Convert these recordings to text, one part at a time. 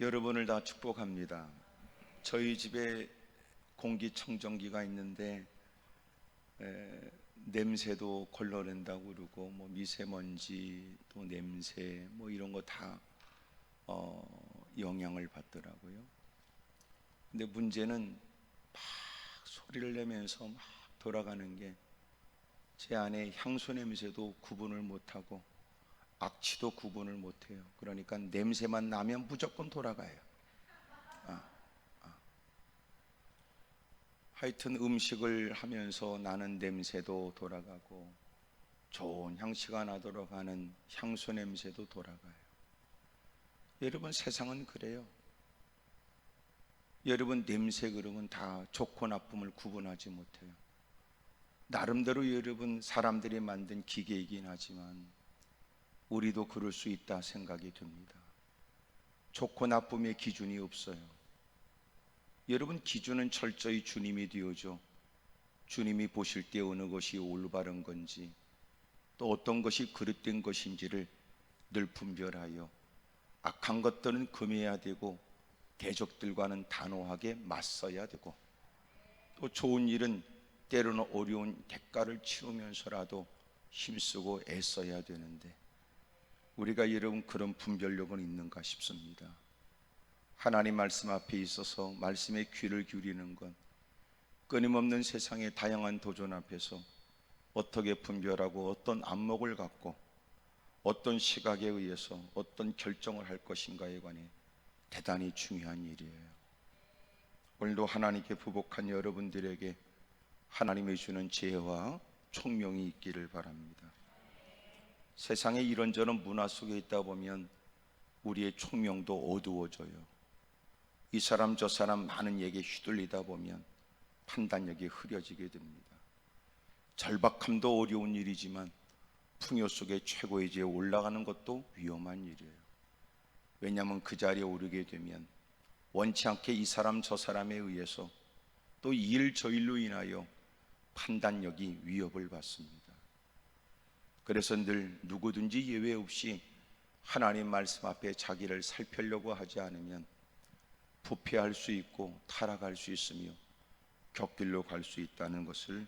여러분을 다 축복합니다. 저희 집에 공기청정기가 있는데 냄새도 걸러낸다고 그러고 미세먼지 또 냄새 이런 거 다 영향을 받더라고요. 근데 문제는 막 소리를 내면서 막 돌아가는 게 제 안에 향수 냄새도 구분을 못하고 악취도 구분을 못해요. 그러니까 냄새만 나면 무조건 돌아가요. 하여튼 음식을 하면서 나는 냄새도 돌아가고 좋은 향기가 나도록 하는 향수 냄새도 돌아가요. 여러분, 세상은 그래요. 여러분, 냄새 그러면 다 좋고 나쁨을 구분하지 못해요. 나름대로 여러분 사람들이 만든 기계이긴 하지만 우리도 그럴 수 있다 생각이 듭니다. 좋고 나쁨의 기준이 없어요. 여러분, 기준은 철저히 주님이 되어줘. 주님이 보실 때 어느 것이 올바른 건지 또 어떤 것이 그릇된 것인지를 늘 분별하여 악한 것들은 금해야 되고 대적들과는 단호하게 맞서야 되고 또 좋은 일은 때로는 어려운 대가를 치르면서라도 힘쓰고 애써야 되는데 우리가 여러분 그런 분별력은 있는가 싶습니다. 하나님 말씀 앞에 있어서 말씀에 귀를 기울이는 건 끊임없는 세상의 다양한 도전 앞에서 어떻게 분별하고 어떤 안목을 갖고 어떤 시각에 의해서 어떤 결정을 할 것인가에 관해 대단히 중요한 일이에요. 오늘도 하나님께 부복한 여러분들에게 하나님이 주는 지혜와 총명이 있기를 바랍니다. 세상에 이런저런 문화 속에 있다 보면 우리의 총명도 어두워져요. 이 사람 저 사람 많은 얘기에 휘둘리다 보면 판단력이 흐려지게 됩니다. 절박함도 어려운 일이지만 풍요 속에 최고의 지에 올라가는 것도 위험한 일이에요. 왜냐하면 그 자리에 오르게 되면 원치 않게 이 사람 저 사람에 의해서 또 이 일 저 일로 인하여 판단력이 위협을 받습니다. 그래서 늘 누구든지 예외 없이 하나님 말씀 앞에 자기를 살피려고 하지 않으면 부패할 수 있고 타락할 수 있으며 곁길로 갈 수 있다는 것을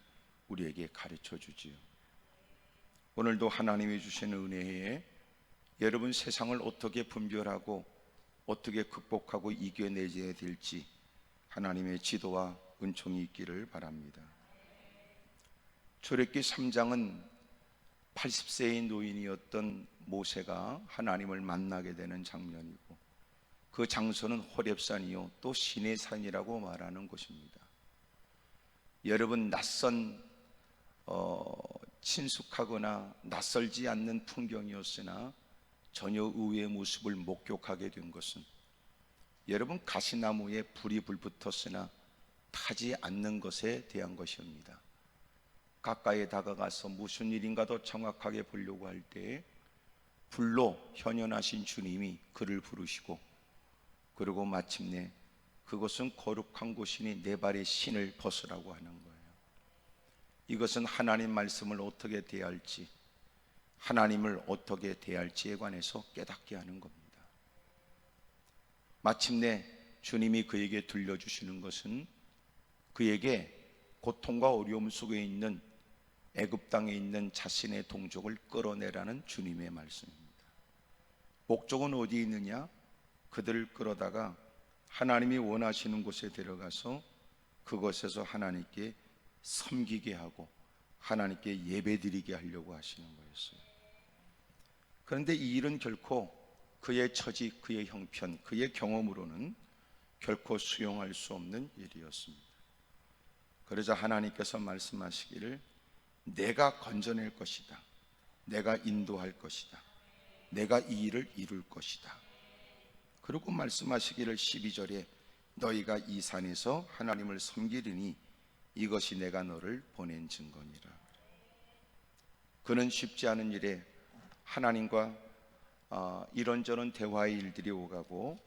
우리에게 가르쳐 주지요. 오늘도 하나님이 주시는 은혜에 여러분 세상을 어떻게 분별하고 어떻게 극복하고 이겨내야 될지 하나님의 지도와 은총이 있기를 바랍니다. 출애굽기 3장은 80세의 노인이었던 모세가 하나님을 만나게 되는 장면이고 그 장소는 호렙산이요 또 신의 산이라고 말하는 곳입니다. 여러분, 낯선 친숙하거나 낯설지 않는 풍경이었으나 전혀 의외의 모습을 목격하게 된 것은 여러분 가시나무에 불이 불붙었으나 타지 않는 것에 대한 것입니다. 가까이 다가가서 무슨 일인가 더 정확하게 보려고 할 때 불로 현현하신 주님이 그를 부르시고 그리고 마침내 그것은 거룩한 곳이니 내 발의 신을 벗으라고 하는 거예요. 이것은 하나님 말씀을 어떻게 대할지 하나님을 어떻게 대할지에 관해서 깨닫게 하는 겁니다. 마침내 주님이 그에게 들려주시는 것은 그에게 고통과 어려움 속에 있는 애굽 땅에 있는 자신의 동족을 끌어내라는 주님의 말씀입니다. 목적은 어디에 있느냐? 그들을 끌어다가 하나님이 원하시는 곳에 데려가서 그곳에서 하나님께 섬기게 하고 하나님께 예배드리게 하려고 하시는 거였어요. 그런데 이 일은 결코 그의 처지, 그의 형편, 그의 경험으로는 결코 수용할 수 없는 일이었습니다. 그러자 하나님께서 말씀하시기를 내가 건져낼 것이다. 내가 인도할 것이다. 내가 이 일을 이룰 것이다. 그리고 말씀하시기를 12절에 너희가 이 산에서 하나님을 섬기리니 이것이 내가 너를 보낸 증거니라. 그는 쉽지 않은 일에 하나님과 이런저런 대화의 일들이 오가고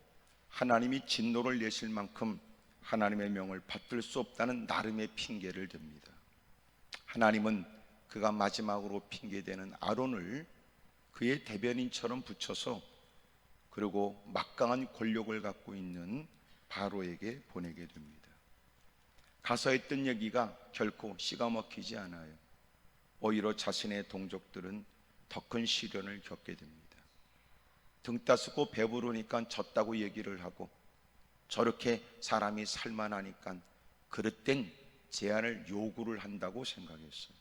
하나님이 진노를 내실 만큼 하나님의 명을 받들 수 없다는 나름의 핑계를 댑니다. 하나님은 그가 마지막으로 핑계대는 아론을 그의 대변인처럼 붙여서 그리고 막강한 권력을 갖고 있는 바로에게 보내게 됩니다. 가서 했던 얘기가 결코 씨가 먹히지 않아요. 오히려 자신의 동족들은 더 큰 시련을 겪게 됩니다. 등 따스고 배부르니까 졌다고 얘기를 하고, 저렇게 사람이 살만하니까 그릇된 제안을 요구를 한다고 생각했어요.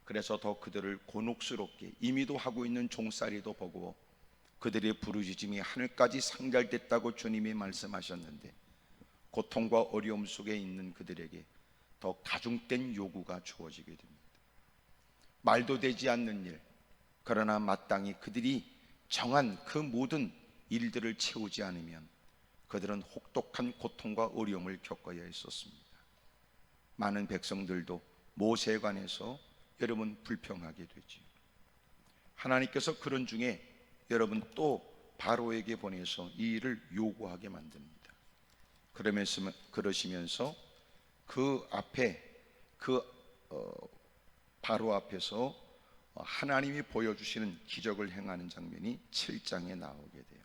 그래서 더 그들을 곤혹스럽게, 이미도 하고 있는 종살이도 버거워 그들의 부르짖음이 하늘까지 상달됐다고 주님이 말씀하셨는데, 고통과 어려움 속에 있는 그들에게 더 가중된 요구가 주어지게 됩니다. 말도 되지 않는 일, 그러나 마땅히 그들이 정한 그 모든 일들을 채우지 않으면 그들은 혹독한 고통과 어려움을 겪어야 했었습니다. 많은 백성들도 모세에 관해서 여러분 불평하게 되죠. 하나님께서 그런 중에 여러분 또 바로에게 보내서 이 일을 요구하게 만듭니다. 그러시면서 그 앞에 바로 앞에서 하나님이 보여주시는 기적을 행하는 장면이 7장에 나오게 돼요.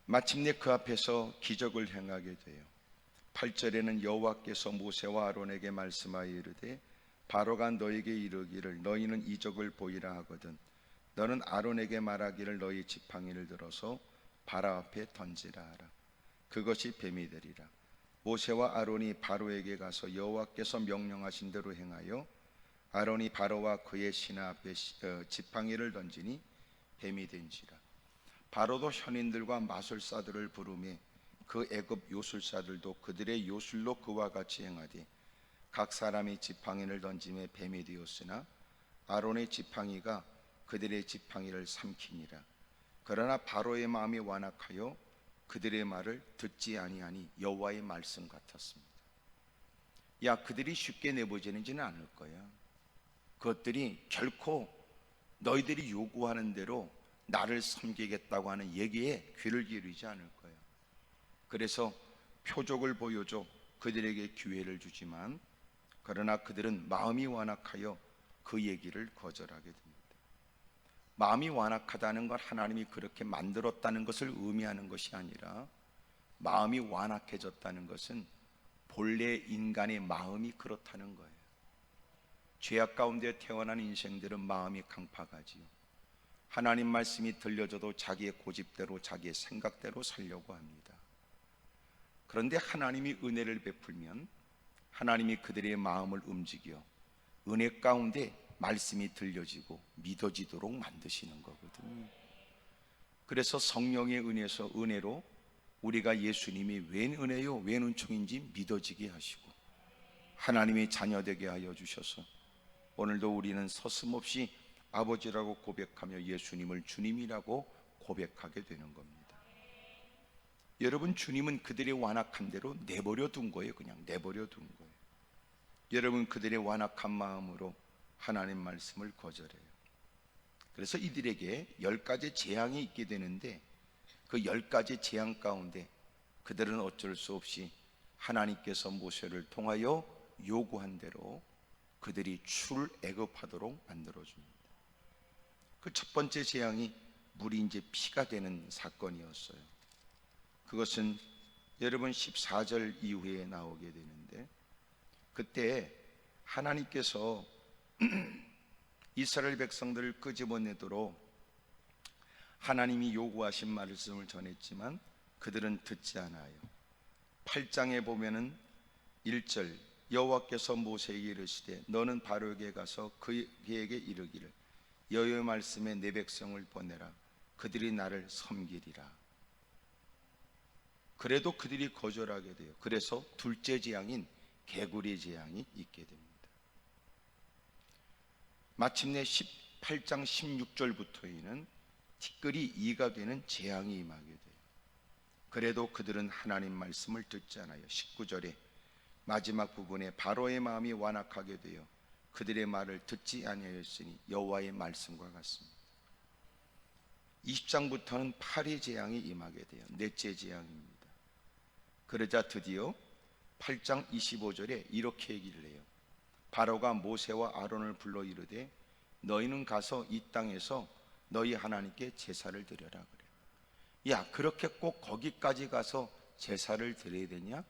마침내 그 앞에서 기적을 행하게 돼요. 8절에는 여호와께서 모세와 아론에게 말씀하여 이르되 바로가 너에게 이르기를 너희는 이적을 보이라 하거든 너는 아론에게 말하기를 너희 지팡이를 들어서 바로 앞에 던지라 하라. 그것이 뱀이 되리라. 모세와 아론이 바로에게 가서 여호와께서 명령하신 대로 행하여 아론이 바로와 그의 신하 앞에 지팡이를 던지니 뱀이 된지라. 바로도 현인들과 마술사들을 부르매 그 애굽 요술사들도 그들의 요술로 그와 같이 행하되 각 사람이 지팡이를 던짐에 뱀이 되었으나 아론의 지팡이가 그들의 지팡이를 삼키니라. 그러나 바로의 마음이 완악하여 그들의 말을 듣지 아니하니 여호와의 말씀 같았습니다. 야, 그들이 쉽게 내버리지는 않을 거야. 그것들이 결코 너희들이 요구하는 대로 나를 섬기겠다고 하는 얘기에 귀를 기울이지 않을 거야. 그래서 표적을 보여줘 그들에게 기회를 주지만, 그러나 그들은 마음이 완악하여 그 얘기를 거절하게 됩니다. 마음이 완악하다는 건 하나님이 그렇게 만들었다는 것을 의미하는 것이 아니라, 마음이 완악해졌다는 것은 본래 인간의 마음이 그렇다는 거예요. 죄악 가운데 태어난 인생들은 마음이 강팍하지요. 하나님 말씀이 들려줘도 자기의 고집대로 자기의 생각대로 살려고 합니다. 그런데 하나님이 은혜를 베풀면 하나님이 그들의 마음을 움직여 은혜 가운데 말씀이 들려지고 믿어지도록 만드시는 거거든요. 그래서 성령의 은혜로 우리가 예수님이 웬 은혜요 웬 은총인지 믿어지게 하시고 하나님의 자녀되게 하여 주셔서 오늘도 우리는 서슴없이 아버지라고 고백하며 예수님을 주님이라고 고백하게 되는 겁니다. 여러분, 주님은 그들의 완악한 대로 내버려 둔 거예요. 그냥 내버려 둔 거예요. 여러분, 그들의 완악한 마음으로 하나님 말씀을 거절해요. 그래서 이들에게 10가지 재앙이 있게 되는데, 그 10가지 재앙 가운데 그들은 어쩔 수 없이 하나님께서 모세를 통하여 요구한 대로 그들이 출애굽하도록 만들어줍니다. 그 첫 번째 재앙이 물이 이제 피가 되는 사건이었어요. 그것은 여러분 14절 이후에 나오게 되는데, 그때 하나님께서 이스라엘 백성들을 끄집어내도록 하나님이 요구하신 말씀을 전했지만 그들은 듣지 않아요. 8장에 보면은 1절 여호와께서 모세에게 이르시되 너는 바로에게 가서 그에게 이르기를 여호와의 말씀에 내 백성을 보내라. 그들이 나를 섬기리라. 그래도 그들이 거절하게 돼요. 그래서 둘째 재앙인 개구리 재앙이 있게 됩니다. 마침내 18장 16절부터에는 티끌이 이가 되는 재앙이 임하게 돼요. 그래도 그들은 하나님 말씀을 듣지 않아요. 19절에 마지막 부분에 바로의 마음이 완악하게 되어 그들의 말을 듣지 아니하였으니 여호와의 말씀과 같습니다. 20장부터는 파리 재앙이 임하게 돼요. 넷째 재앙입니다. 그러자 드디어 8장 25절에 이렇게 얘기를 해요. 바로가 모세와 아론을 불러 이르되 너희는 가서 이 땅에서 너희 하나님께 제사를 드려라 그래. 야, 그렇게 꼭 거기까지 가서 제사를 드려야 되냐?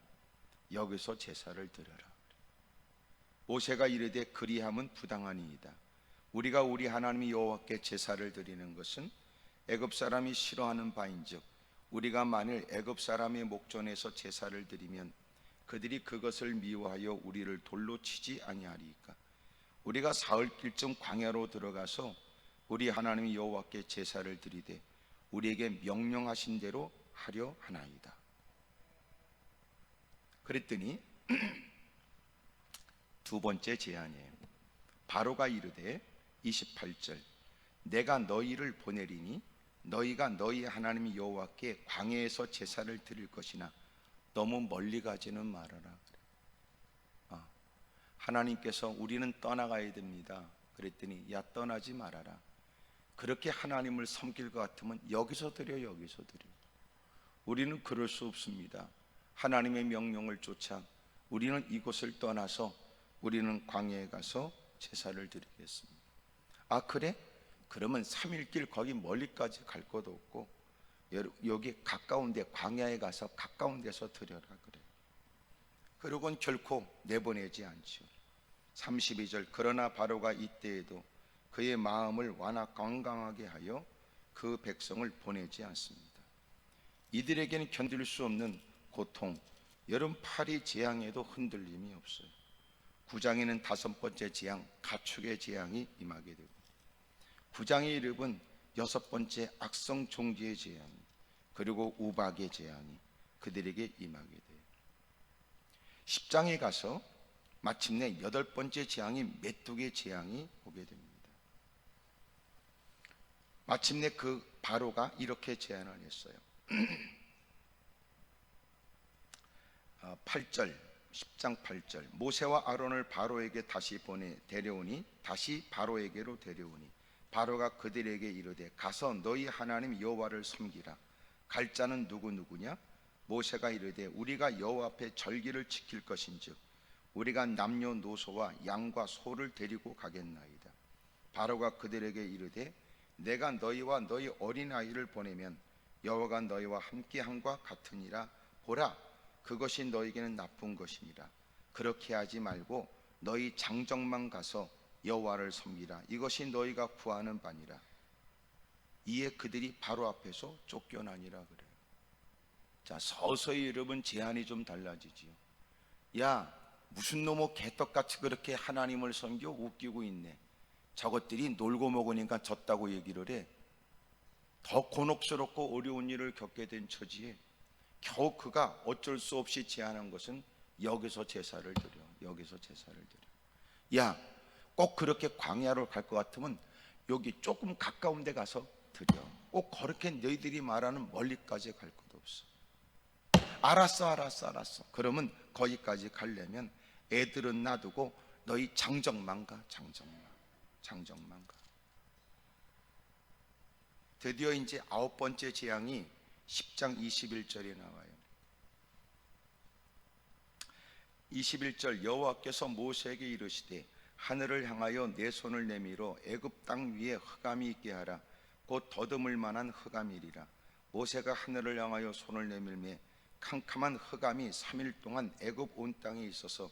여기서 제사를 드려라. 모세가 이르되 그리함은 부당하니이다. 우리가 우리 하나님 여호와께 제사를 드리는 것은 애굽 사람이 싫어하는 바인즉 우리가 만일 애굽 사람의 목전에서 제사를 드리면 그들이 그것을 미워하여 우리를 돌로 치지 아니하리이까. 우리가 사흘길쯤 광야로 들어가서 우리 하나님 여호와께 제사를 드리되 우리에게 명령하신 대로 하려 하나이다. 그랬더니 두 번째 제안이에요. 바로가 이르되 28절 내가 너희를 보내리니 너희가 너희 하나님 여호와께 광야에서 제사를 드릴 것이나 너무 멀리 가지는 말아라. 하나님께서 우리는 떠나가야 됩니다. 그랬더니 야, 떠나지 말아라. 그렇게 하나님을 섬길 것 같으면 여기서 드려, 여기서 드려. 우리는 그럴 수 없습니다. 하나님의 명령을 쫓아 우리는 이곳을 떠나서 우리는 광야에 가서 제사를 드리겠습니다. 아, 그래? 그러면 3일길 거기 멀리까지 갈 것도 없고 여기 가까운데 광야에 가서 가까운 데서 드려라 그래. 그러고는 결코 내보내지 않죠. 32절 그러나 바로가 이때에도 그의 마음을 완악 강강하게 하여 그 백성을 보내지 않습니다. 이들에게는 견딜 수 없는 고통, 여름 파리 재앙에도 흔들림이 없어요. 9장에는 다섯 번째 재앙, 가축의 재앙이 임하게 되고 9장의 이름은 여섯 번째 악성 종지의 재앙, 그리고 우박의 재앙이 그들에게 임하게 돼요. 10장에 가서 마침내 여덟 번째 재앙인 메뚜기의 재앙이 오게 됩니다. 마침내 그 바로가 이렇게 제안을 했어요. 8절 10장 8절 모세와 아론을 바로에게 다시 데려오니 다시 바로에게로 데려오니 바로가 그들에게 이르되 가서 너희 하나님 여호와를 섬기라. 갈 자는 누구냐? 모세가 이르되 우리가 여호와 앞에 절기를 지킬 것인즉 우리가 남녀노소와 양과 소를 데리고 가겠나이다. 바로가 그들에게 이르되 내가 너희와 너희 어린아이를 보내면 여호와가 너희와 함께함과 같으니라. 보라, 그것이 너희에게는 나쁜 것이니라. 그렇게 하지 말고 너희 장정만 가서 여호와를 섬기라. 이것이 너희가 구하는 바니라. 이에 그들이 바로 앞에서 쫓겨나니라 그래요. 자, 서서히 여러분 제안이 좀 달라지지요. 야, 무슨 놈의 개떡같이 그렇게 하나님을 섬겨? 웃기고 있네. 저것들이 놀고 먹으니까 졌다고 얘기를 해. 더 곤혹스럽고 어려운 일을 겪게 된 처지에 겨우 그가 어쩔 수 없이 제안한 것은 여기서 제사를 드려, 여기서 제사를 드려. 야, 꼭 그렇게 광야로 갈 것 같으면 여기 조금 가까운 데 가서 드려. 꼭 그렇게 너희들이 말하는 멀리까지 갈 것도 없어. 알았어. 그러면 거기까지 가려면 애들은 놔두고 너희 장정만 가. 장정만 가. 드디어 이제 아홉 번째 재앙이 10장 21절에 나와요. 21절 여호와께서 모세에게 이르시되 하늘을 향하여 내 손을 내밀어 애굽 땅 위에 흑암이 있게 하라. 곧 더듬을 만한 흑암이리라. 모세가 하늘을 향하여 손을 내밀매 캄캄한 흑암이 3일 동안 애굽 온 땅에 있어서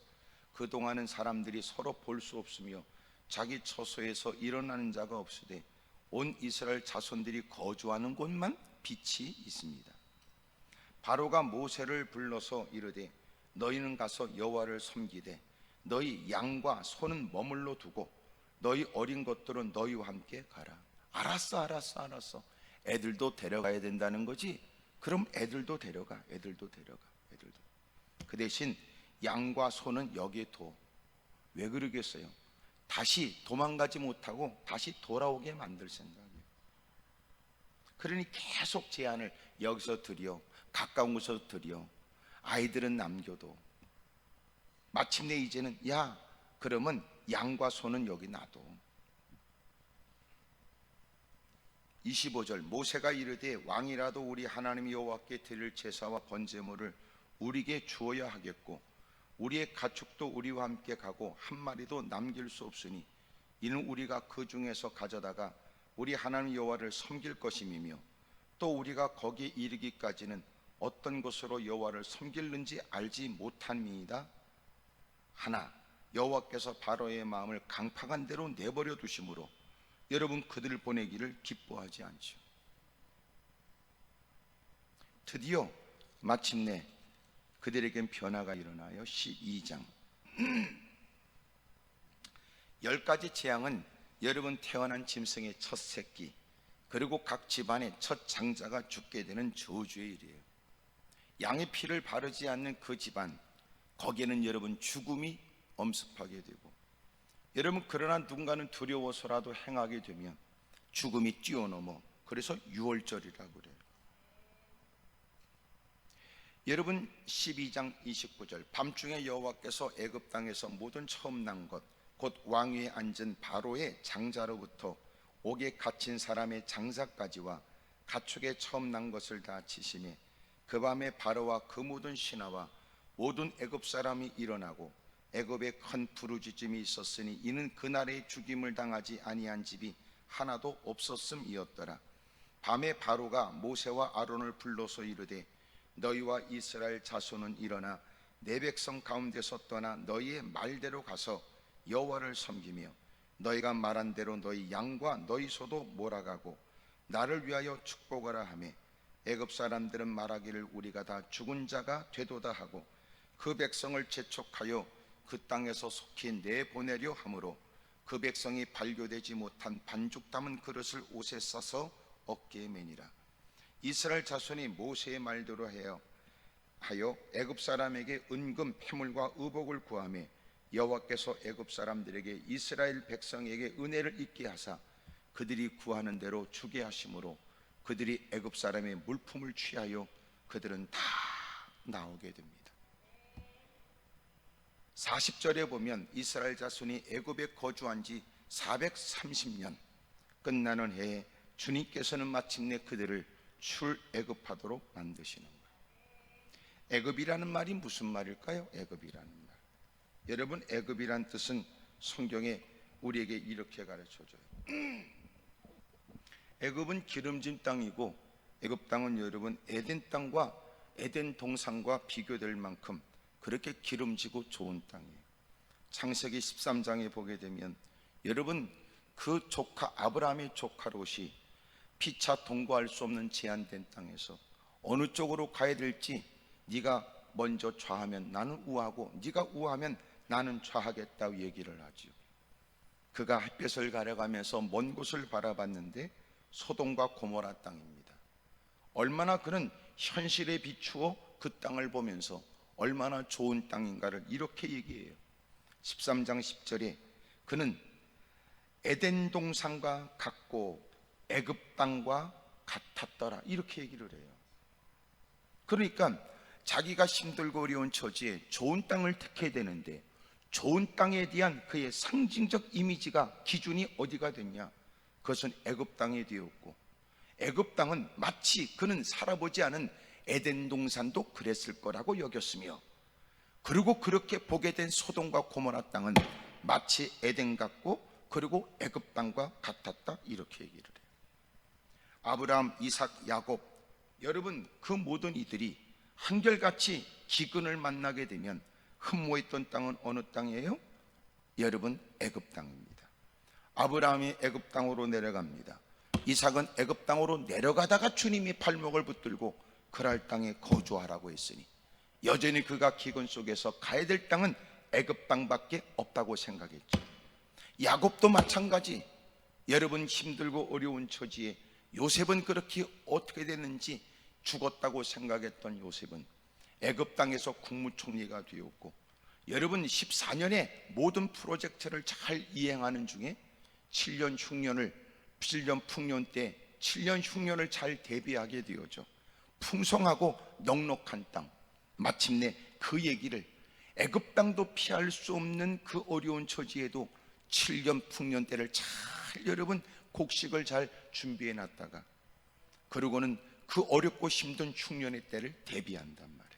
그동안은 사람들이 서로 볼 수 없으며 자기 처소에서 일어나는 자가 없으되 온 이스라엘 자손들이 거주하는 곳만 빛이 있습니다. 바로가 모세를 불러서 이르되 너희는 가서 여호와를 섬기되 너희 양과 소는 머물러 두고 너희 어린 것들은 너희와 함께 가라. 알았어. 애들도 데려가야 된다는 거지. 그럼 애들도 데려가. 그 대신 양과 소는 여기에 둬. 왜 그러겠어요? 다시 도망가지 못하고 다시 돌아오게 만들 생각이에요. 그러니 계속 제안을 여기서 드려, 가까운 곳에서 드려, 아이들은 남겨도. 마침내 이제는 야, 그러면 양과 소는 여기 놔둬. 25절 모세가 이르되 왕이라도 우리 하나님 여호와께 드릴 제사와 번제물을 우리에게 주어야 하겠고 우리의 가축도 우리와 함께 가고 한 마리도 남길 수 없으니 이는 우리가 그 중에서 가져다가 우리 하나님 여호와를 섬길 것임이며 또 우리가 거기에 이르기까지는 어떤 것으로 여호와를 섬길는지 알지 못함이니이다 하나 여호와께서 바로의 마음을 강팍한 대로 내버려 두심으로 여러분 그들을 보내기를 기뻐하지 않죠. 드디어 마침내 그들에겐 변화가 일어나요. 12장 10가지 재앙은 여러분 태어난 짐승의 첫 새끼 그리고 각 집안의 첫 장자가 죽게 되는 저주의 일이에요. 양의 피를 바르지 않는 그 집안, 거기에는 여러분 죽음이 엄습하게 되고, 여러분 그러나 누군가는 두려워서라도 행하게 되면 죽음이 뛰어넘어, 그래서 유월절이라고 그래요. 여러분 12장 29절 밤중에 여호와께서 애굽 땅에서 모든 처음 난 것 곧 왕위에 앉은 바로의 장자로부터 옥에 갇힌 사람의 장사까지와 가축의 처음 난 것을 다 치시매 그 밤에 바로와 그 모든 신하와 모든 애굽 사람이 일어나고 애굽에 큰 부르짖음이 있었으니 이는 그날에 죽임을 당하지 아니한 집이 하나도 없었음이었더라. 밤에 바로가 모세와 아론을 불러서 이르되 너희와 이스라엘 자손은 일어나 내 백성 가운데서 떠나 너희의 말대로 가서 여호와를 섬기며 너희가 말한 대로 너희 양과 너희 소도 몰아가고 나를 위하여 축복하라 하매 애굽 사람들은 말하기를 우리가 다 죽은 자가 되도다 하고 그 백성을 재촉하여 그 땅에서 속히 내보내려 하므로 그 백성이 발교되지 못한 반죽 담은 그릇을 옷에 싸서 어깨에 매니라. 이스라엘 자손이 모세의 말대로 하여 애굽 사람에게 은금 패물과 의복을 구하며 여호와께서 애굽 사람들에게 이스라엘 백성에게 은혜를 있게 하사 그들이 구하는 대로 주게 하심으로 그들이 애굽 사람의 물품을 취하여 그들은 다 나오게 됩니다. 40절에 보면 이스라엘 자손이 애굽에 거주한 지 430년 끝나는 해에 주님께서는 마침내 그들을 출애굽하도록 만드시는 거예요. 애굽이라는 말이 무슨 말일까요? 애굽이라는 말. 여러분 애굽이란 뜻은 성경에 우리에게 이렇게 가르쳐줘요. 애굽은 기름진 땅이고 애굽 땅은 여러분 에덴 땅과 에덴 동산과 비교될 만큼 그렇게 기름지고 좋은 땅이에요. 창세기 13장에 보게 되면 여러분 그 조카 아브라함의 조카 롯이 피차 통과할 수 없는 제한된 땅에서 어느 쪽으로 가야 될지 네가 먼저 좌하면 나는 우하고 네가 우하면 나는 좌하겠다고 얘기를 하죠. 그가 햇볕을 가려가면서 먼 곳을 바라봤는데 소돔과 고모라 땅입니다. 얼마나 그는 현실에 비추어 그 땅을 보면서 얼마나 좋은 땅인가를 이렇게 얘기해요. 13장 10절에 그는 에덴 동산과 같고 애굽 땅과 같았더라 이렇게 얘기를 해요. 그러니까 자기가 힘들고 어려운 처지에 좋은 땅을 택해야 되는데 좋은 땅에 대한 그의 상징적 이미지가 기준이 어디가 됐냐? 그것은 애굽 땅이 되었고 애굽 땅은 마치 그는 살아보지 않은 에덴 동산도 그랬을 거라고 여겼으며 그리고 그렇게 보게 된 소돔과 고모라 땅은 마치 에덴 같고 그리고 애굽 땅과 같았다 이렇게 얘기를 해요. 아브라함, 이삭, 야곱 여러분 그 모든 이들이 한결같이 기근을 만나게 되면 흠모했던 땅은 어느 땅이에요? 여러분 애굽 땅입니다. 아브라함이 애굽 땅으로 내려갑니다. 이삭은 애굽 땅으로 내려가다가 주님이 발목을 붙들고 그랄 땅에 거주하라고 했으니 여전히 그가 기근 속에서 가야 될 땅은 애굽 땅밖에 없다고 생각했죠. 야곱도 마찬가지. 여러분 힘들고 어려운 처지에 요셉은 그렇게 어떻게 됐는지 죽었다고 생각했던 요셉은 애굽 땅에서 국무총리가 되었고 여러분 14년에 모든 프로젝트를 잘 이행하는 중에 7년 풍년 때 7년 흉년을 잘 대비하게 되었죠. 풍성하고 넉넉한 땅. 마침내 그 얘기를 애굽 땅도 피할 수 없는 그 어려운 처지에도 7년 풍년 때를 잘 여러분 곡식을 잘 준비해 놨다가 그러고는 그 어렵고 힘든 흉년의 때를 대비한단 말이에요.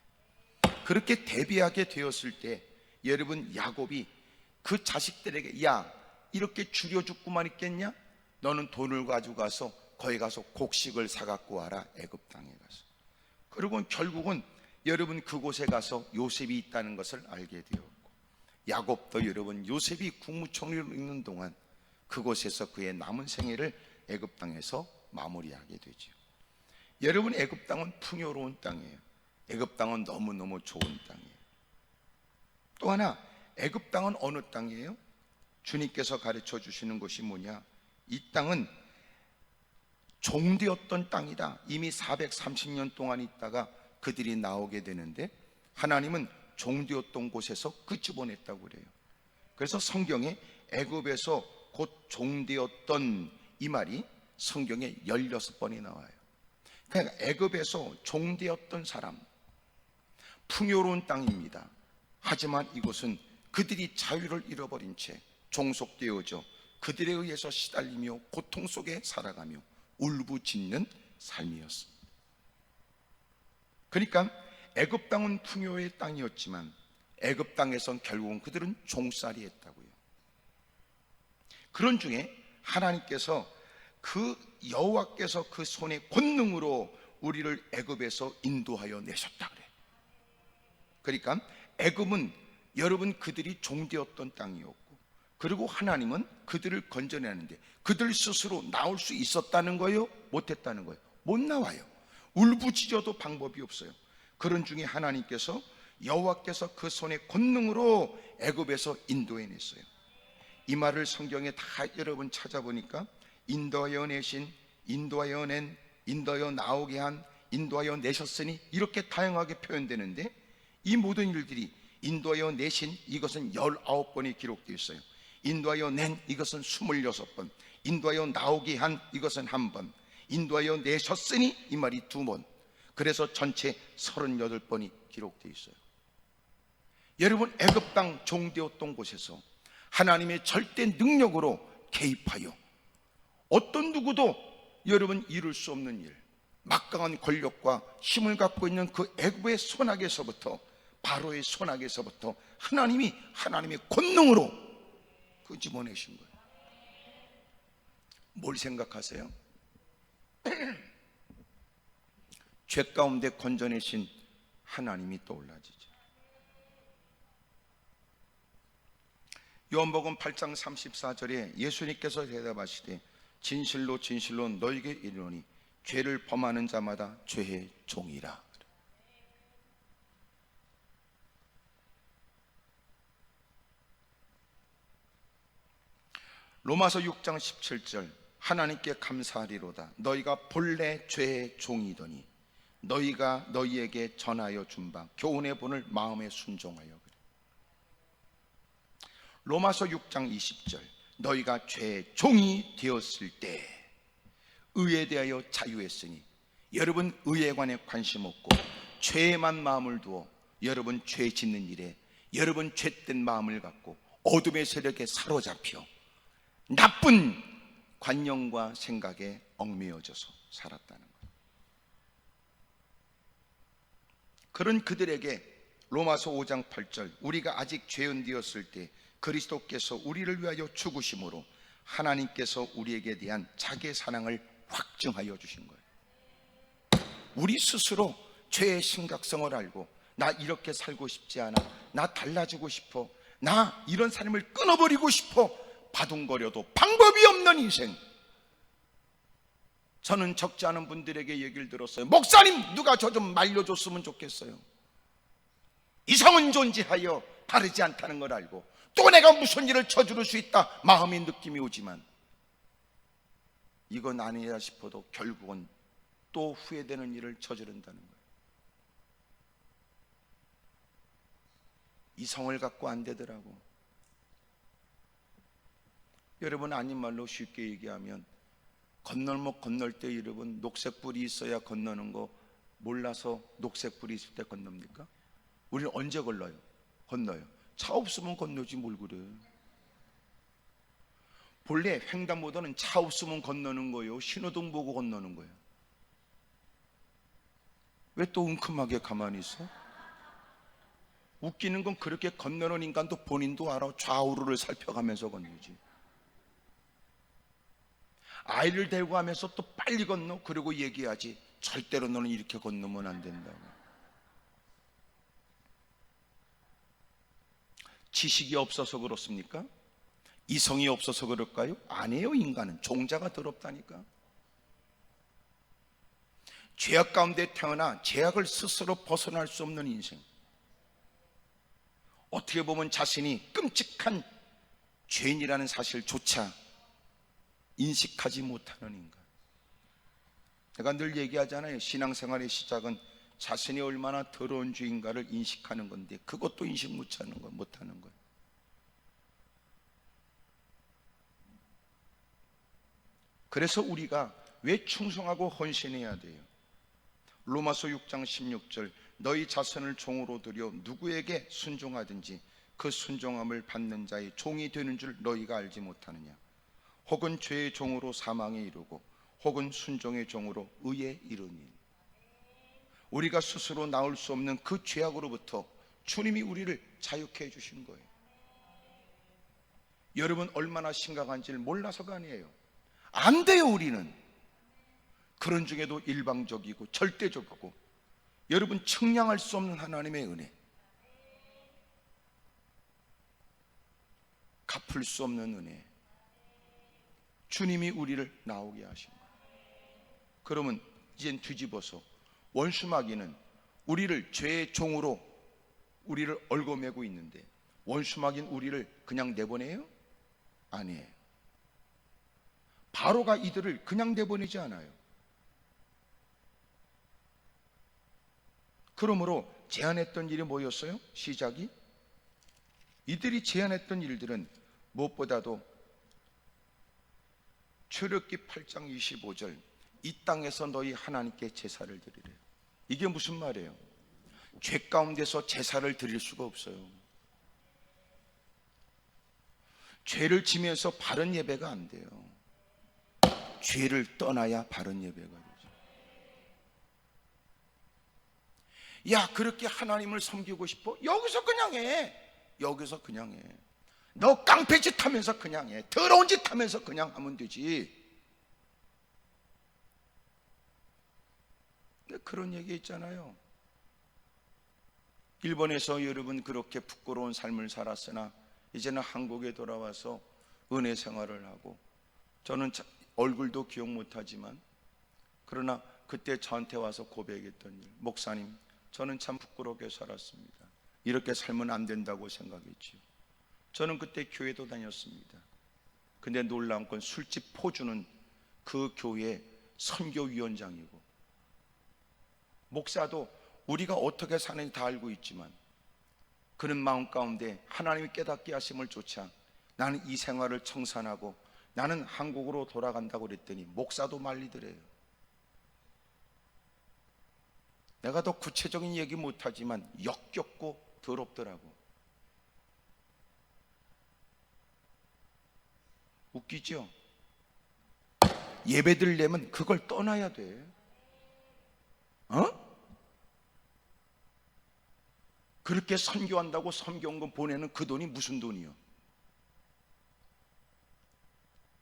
그렇게 대비하게 되었을 때 여러분, 야곱이 그 자식들에게 야, 이렇게 줄여 죽고만 있겠냐? 너는 돈을 가지고 가서 거기 가서 곡식을 사갖고 와라, 애굽 땅에 가서. 그리고 결국은 여러분 그곳에 가서 요셉이 있다는 것을 알게 되었고, 야곱도 여러분 요셉이 국무총리로 있는 동안 그곳에서 그의 남은 생애를 애굽 땅에서 마무리하게 되죠. 여러분, 애굽 땅은 풍요로운 땅이에요. 애굽 땅은 너무너무 좋은 땅이에요. 또 하나, 애굽 땅은 어느 땅이에요? 주님께서 가르쳐 주시는 것이 뭐냐? 이 땅은 종되었던 땅이다. 이미 430년 동안 있다가 그들이 나오게 되는데, 하나님은 종되었던 곳에서 끄집어냈다고 그래요. 그래서 성경에 애굽에서 곧 종되었던 이 말이 성경에 16번이 나와요. 그러니까 애굽에서 종되었던 사람, 풍요로운 땅입니다. 하지만 이곳은 그들이 자유를 잃어버린 채 종속되어져 그들에 의해서 시달리며 고통 속에 살아가며 울부짖는 삶이었습니다. 그러니까 애굽 땅은 풍요의 땅이었지만 애굽 땅에선 결국은 그들은 종살이 했다고요. 그런 중에 하나님께서 그 여호와께서 그 손의 권능으로 우리를 애굽에서 인도하여 내셨다 그래. 그러니까 애굽은 여러분 그들이 종되었던 땅이었고, 그리고 하나님은 그들을 건져내는데 그들 스스로 나올 수 있었다는 거예요? 못했다는 거예요? 못 나와요. 울부짖어도 방법이 없어요. 그런 중에 하나님께서 여호와께서 그 손의 권능으로 애굽에서 인도해냈어요. 이 말을 성경에 다 여러분 찾아보니까 인도하여 내신, 인도하여 낸, 인도하여 나오게 한, 인도하여 내셨으니 이렇게 다양하게 표현되는데, 이 모든 일들이 인도하여 내신, 이것은 19번이 기록되어 있어요. 인도하여 낸, 이것은 26번, 인도하여 나오게 한, 이것은 1번, 인도하여 내셨으니 이 말이 2번. 그래서 전체 38번이 기록되어 있어요. 여러분, 애굽 땅 종되었던 곳에서 하나님의 절대 능력으로 개입하여 어떤 누구도 여러분 이룰 수 없는 일, 막강한 권력과 힘을 갖고 있는 그 애굽의 손아귀에서부터, 바로의 손아귀에서부터 하나님이 하나님의 권능으로 끄집어내신 거예요. 뭘 생각하세요? 죄 가운데 건져내신 하나님이 떠올라지죠. 요한복음 8장 34절에 예수님께서 대답하시되 진실로 진실로 너에게 이르노니 죄를 범하는 자마다 죄의 종이라. 로마서 6장 17절 하나님께 감사하리로다. 너희가 본래 죄의 종이더니 너희가 너희에게 전하여 준 바 교훈의 본을 마음에 순종하여. 로마서 6장 20절 너희가 죄의 종이 되었을 때 의에 대하여 자유했으니, 여러분 의에 관해 관심 없고 죄에만 마음을 두어 여러분 죄 짓는 일에 여러분 죄된 마음을 갖고 어둠의 세력에 사로잡혀 나쁜 관념과 생각에 얽매여져서 살았다는 거예요. 그런 그들에게 로마서 5장 8절 우리가 아직 죄인 되었을 때 그리스도께서 우리를 위하여 죽으심으로 하나님께서 우리에게 대한 자기의 사랑을 확증하여 주신 거예요. 우리 스스로 죄의 심각성을 알고 나 이렇게 살고 싶지 않아, 나 달라지고 싶어, 나 이런 삶을 끊어버리고 싶어 바둥거려도 방법이 없는 인생. 저는 적지 않은 분들에게 얘기를 들었어요. 목사님, 누가 저 좀 말려줬으면 좋겠어요. 이성은 존재하여 다르지 않다는 걸 알고 또 내가 무슨 일을 저지를 수 있다 마음의 느낌이 오지만 이건 아니야 싶어도 결국은 또 후회되는 일을 저지른다는 거예요. 이성을 갖고 안 되더라고. 여러분, 아닌 말로 쉽게 얘기하면 건널목 건널 때 여러분 녹색불이 있어야 건너는 거 몰라서 녹색불이 있을 때 건넙니까? 우리는 언제 건너요? 차 없으면 건너지 뭘 그래. 본래 횡단보도는 차 없으면 건너는 거예요? 신호등 보고 건너는 거예요? 왜 또 웅큼하게 가만히 있어? 웃기는 건 그렇게 건너는 인간도 본인도 알아. 좌우를 살펴가면서 건너지. 아이를 데리고 가면서 또 빨리 건너. 그리고 얘기하지. 절대로 너는 이렇게 건너면 안 된다고. 지식이 없어서 그렇습니까? 이성이 없어서 그럴까요? 아니에요. 인간은 종자가 더럽다니까. 죄악 가운데 태어나 죄악을 스스로 벗어날 수 없는 인생. 어떻게 보면 자신이 끔찍한 죄인이라는 사실조차 인식하지 못하는 인간. 내가 늘 얘기하잖아요. 신앙생활의 시작은 자신이 얼마나 더러운 죄인가를 인식하는 건데 그것도 인식 못하는 거예요. 그래서 우리가 왜 충성하고 헌신해야 돼요? 로마서 6장 16절, 너희 자선을 종으로 들여 누구에게 순종하든지 그 순종함을 받는 자의 종이 되는 줄 너희가 알지 못하느냐? 혹은 죄의 종으로 사망에 이르고 혹은 순종의 종으로 의에 이르니. 우리가 스스로 나올 수 없는 그 죄악으로부터 주님이 우리를 자유케 해주신 거예요. 여러분 얼마나 심각한지를 몰라서가 아니에요. 안 돼요. 우리는 그런 중에도 일방적이고 절대적이고 여러분 측량할 수 없는 하나님의 은혜, 갚을 수 없는 은혜, 주님이 우리를 나오게 하신 거예요. 그러면 이젠 뒤집어서 원수마귀는 우리를 죄의 종으로 우리를 얽어매고 있는데 원수마귀는 우리를 그냥 내보내요? 아니에요. 바로가 이들을 그냥 내보내지 않아요. 그러므로 제안했던 일이 뭐였어요? 시작이? 이들이 제안했던 일들은 무엇보다도 출애굽기 8장 25절, 이 땅에서 너희 하나님께 제사를 드리래요. 이게 무슨 말이에요? 죄 가운데서 제사를 드릴 수가 없어요. 죄를 지면서 바른 예배가 안 돼요. 죄를 떠나야 바른 예배가 되죠. 야, 그렇게 하나님을 섬기고 싶어? 여기서 그냥 해. 여기서 그냥 해. 너 깡패짓 하면서 그냥 해. 더러운 짓 하면서 그냥 하면 되지. 그런 얘기 있잖아요. 일본에서 여러분 그렇게 부끄러운 삶을 살았으나 이제는 한국에 돌아와서 은혜 생활을 하고, 저는 얼굴도 기억 못하지만 그러나 그때 저한테 와서 고백했던 일, 목사님 저는 참 부끄럽게 살았습니다. 이렇게 살면 안 된다고 생각했지요. 저는 그때 교회도 다녔습니다. 근데 놀라운 건 술집 포주는 그 교회 선교위원장이고, 목사도 우리가 어떻게 사는지 다 알고 있지만 그는 마음 가운데 하나님이 깨닫게 하심을 쫓아 나는 이 생활을 청산하고 나는 한국으로 돌아간다고 그랬더니 목사도 말리더래요. 내가 더 구체적인 얘기 못하지만 역겹고 더럽더라고. 웃기죠? 예배 드리려면 그걸 떠나야 돼. 그렇게 선교한다고 선교원금 보내는 그 돈이 무슨 돈이요?